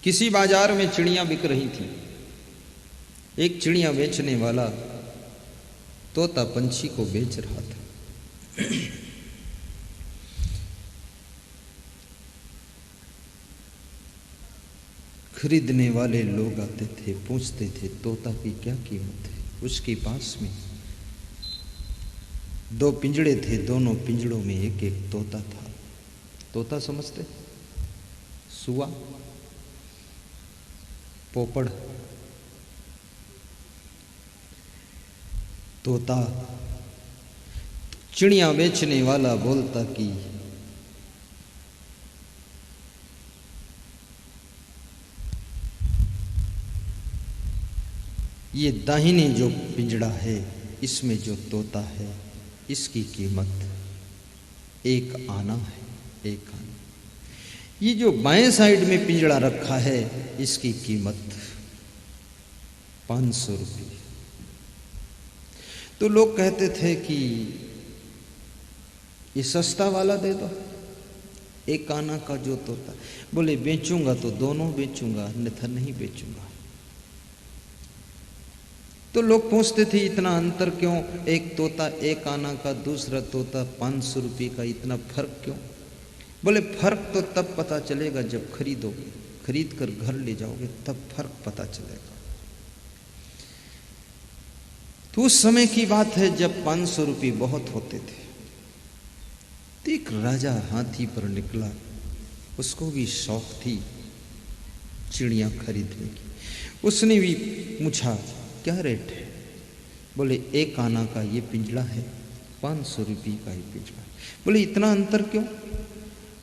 किसी बाजार में चिड़ियां बिक रही थी। एक चिड़िया बेचने वाला तोता पंछी को बेच रहा था। खरीदने वाले लोग आते थे, पूछते थे तोता की क्या कीमत है। उसके पास में दो पिंजड़े थे, दोनों पिंजड़ों में एक एक तोता था। तोता समझते? सुआ, पोपड़। तोता। चिड़िया बेचने वाला बोलता कि ये दाहिने जो पिंजड़ा है इसमें जो तोता है इसकी कीमत 1 आना है, 1 आना। ये जो बाएं साइड में पिंजड़ा रखा है इसकी कीमत 500 रुपये। तो लोग कहते थे कि ये सस्ता वाला दे दो, 1 आना का जो तोता। बोले बेचूंगा तो दोनों बेचूंगा, अन्यथा नहीं बेचूंगा। तो लोग पूछते थे इतना अंतर क्यों? एक तोता 1 आना का, दूसरा तोता 500 रुपये का, इतना फर्क क्यों? बोले फर्क तो तब पता चलेगा जब खरीदोगे, खरीद कर घर ले जाओगे तब फर्क पता चलेगा। तो उस समय की बात है जब 500 रुपये बहुत होते थे। तो एक राजा हाथी पर निकला, उसको भी शौक थी चिड़िया खरीदने की। उसने भी पूछा क्या रेट है? बोले 1 आना का ये पिंजड़ा है, 500 रुपये का ये पिंजड़ा। बोले इतना अंतर क्यों?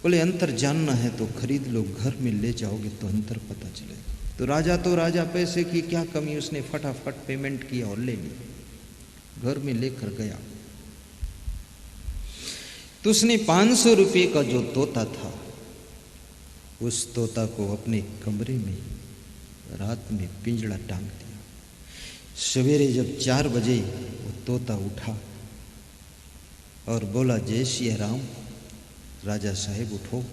बोले अंतर जानना है तो खरीद लो, घर में ले जाओगे तो अंतर पता चलेगा। तो राजा पैसे की क्या कमी, उसने फटाफट पेमेंट किया और ले ली, घर में लेकर गया। तो उसने 500 रुपये का जो तोता था उस तोता को अपने कमरे में रात में पिंजड़ा टांग दिया। सवेरे जब 4 बजे वो तोता उठा और बोला जय श्री राम, राजा साहेब उठो,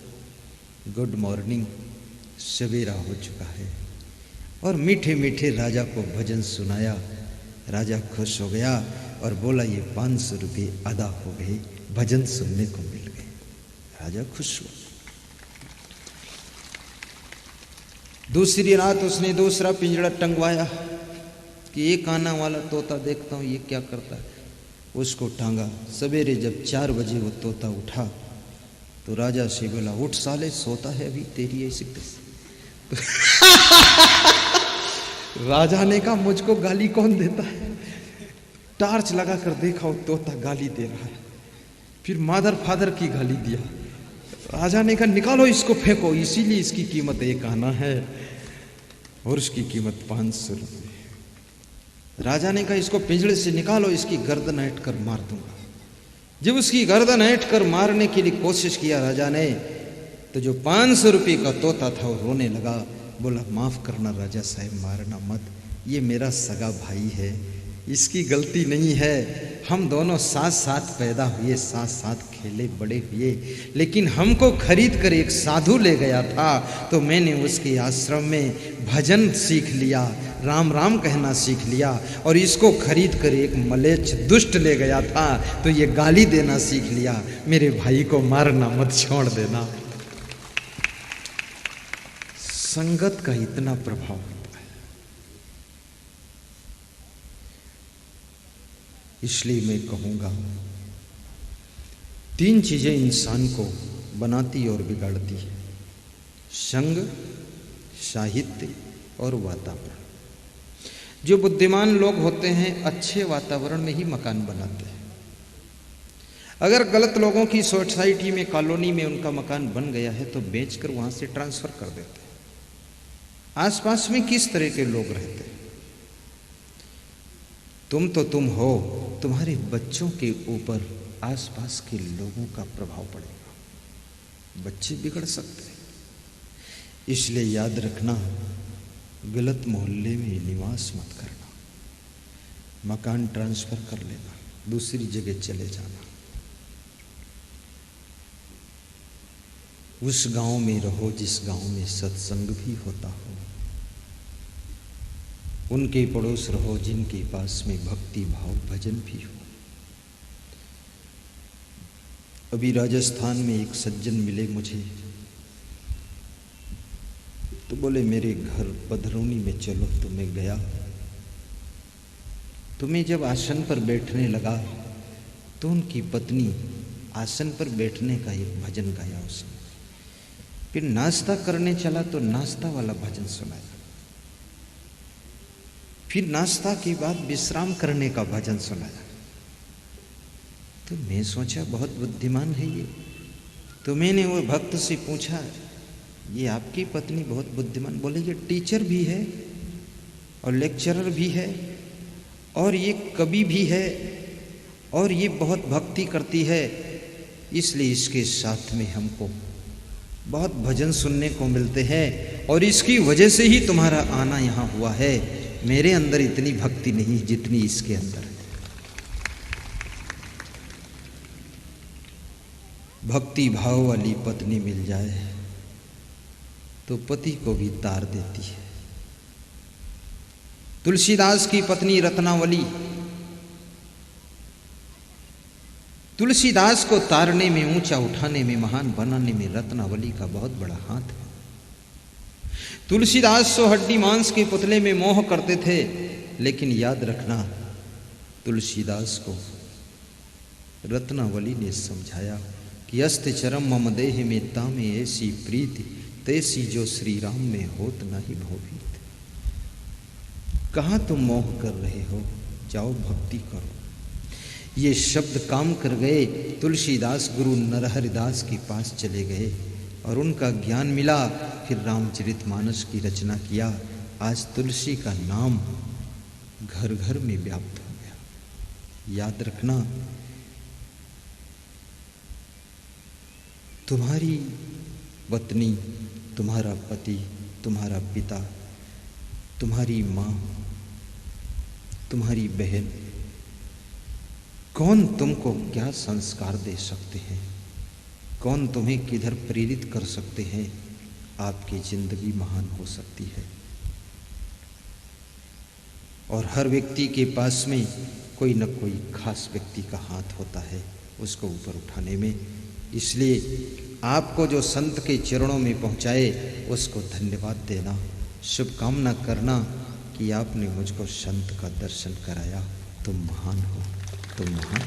गुड मॉर्निंग, सवेरा हो चुका है। और मीठे मीठे राजा को भजन सुनाया। राजा खुश हो गया और बोला ये 500 रुपये अदा हो गए, भजन सुनने को मिल गए। राजा खुश हुआ। दूसरी रात उसने दूसरा पिंजड़ा टंगवाया कि 1 आना वाला तोता देखता हूँ ये क्या करता है। उसको टांगा। सवेरे जब 4 बजे वो तोता उठा तो राजा से बोला उठ साले, सोता है अभी, तेरी ऐसी कैसे? राजा ने कहा मुझको गाली कौन देता है? टार्च लगा कर देखा वो तोता गाली दे रहा है। फिर मादर फादर की गाली दिया। राजा ने कहा निकालो इसको, फेंको, इसीलिए इसकी कीमत 1 आना है और उसकी कीमत 500 रुपये। राजा ने कहा इसको पिंजड़े से निकालो, इसकी गर्दन ऐंठ कर मार दूंगा। जब उसकी गर्दन ऐंठ कर मारने के लिए कोशिश किया राजा ने, तो जो 500 रुपये का तोता था वो रोने लगा। बोला माफ करना राजा साहब, मारना मत, ये मेरा सगा भाई है, इसकी गलती नहीं है। हम दोनों साथ साथ पैदा हुए, साथ साथ खेले बड़े हुए, लेकिन हमको खरीद कर एक साधु ले गया था तो मैंने उसके आश्रम में भजन सीख लिया, राम राम कहना सीख लिया। और इसको खरीद कर एक मलेच्छ दुष्ट ले गया था तो ये गाली देना सीख लिया। मेरे भाई को मारना मत, छोड़ देना। संगत का इतना प्रभाव होता है। इसलिए मैं कहूँगा 3 चीज़ें इंसान को बनाती और बिगाड़ती है, संग, साहित्य और वातावरण। जो बुद्धिमान लोग होते हैं अच्छे वातावरण में ही मकान बनाते हैं। अगर गलत लोगों की सोसाइटी में, कॉलोनी में उनका मकान बन गया है तो बेचकर वहाँ से ट्रांसफ़र कर देते हैं। आसपास में किस तरह के लोग रहते हैं? तुम तो तुम हो, तुम्हारे बच्चों के ऊपर आसपास के लोगों का प्रभाव पड़ेगा, बच्चे बिगड़ सकते हैं। इसलिए याद रखना, गलत मोहल्ले में निवास मत करना, मकान ट्रांसफ़र कर लेना, दूसरी जगह चले जाना। उस गांव में रहो जिस गांव में सत्संग भी होता हो, उनके पड़ोस रहो जिनके पास में भक्ति भाव भजन भी हो। अभी राजस्थान में एक सज्जन मिले मुझे, तो बोले मेरे घर पधरौनी में चलो। तो मैं गया। तो मैं जब आसन पर बैठने लगा तो उनकी पत्नी आसन पर बैठने का एक भजन गाया उसने। फिर नाश्ता करने चला तो नाश्ता वाला भजन सुनाया। फिर नाश्ता के बाद विश्राम करने का भजन सुनाया। तो मैं सोचा बहुत बुद्धिमान है ये। तो मैंने वो भक्त से पूछा, ये आपकी पत्नी बहुत बुद्धिमान? बोले ये टीचर भी है और लेक्चरर भी है और ये कवि भी है और ये बहुत भक्ति करती है, इसलिए इसके साथ में हमको बहुत भजन सुनने को मिलते हैं और इसकी वजह से ही तुम्हारा आना यहाँ हुआ है। मेरे अंदर इतनी भक्ति नहीं जितनी इसके अंदर है। भक्ति भाव वाली पत्नी मिल जाए तो पति को भी तार देती है। तुलसीदास की पत्नी रत्नावली, तुलसीदास को तारने में, ऊंचा उठाने में, महान बनाने में रत्नावली का बहुत बड़ा हाथ है। तुलसीदास तो हड्डी मांस के पुतले में मोह करते थे, लेकिन याद रखना तुलसीदास को रत्नावली ने समझाया कि अस्ति चरम मम देह में तामे ऐसी प्रीति तैसी जो श्री राम में होत नहीं भोभीत। कहाँ तुम मोह कर रहे हो, जाओ भक्ति करो। ये शब्द काम कर गए। तुलसीदास गुरु नरहरिदास के पास चले गए और उनका ज्ञान मिला। फिर रामचरितमानस की रचना किया। आज तुलसी का नाम घर घर में व्याप्त हो गया। याद रखना, तुम्हारी पत्नी, तुम्हारा पति, तुम्हारा पिता, तुम्हारी माँ, तुम्हारी बहन, कौन तुमको क्या संस्कार दे सकते हैं, कौन तुम्हें किधर प्रेरित कर सकते हैं। आपकी जिंदगी महान हो सकती है। और हर व्यक्ति के पास में कोई न कोई खास व्यक्ति का हाथ होता है उसको ऊपर उठाने में। इसलिए आपको जो संत के चरणों में पहुंचाए उसको धन्यवाद देना, शुभकामना करना कि आपने मुझको संत का दर्शन कराया। तुम महान हो, तुम महान।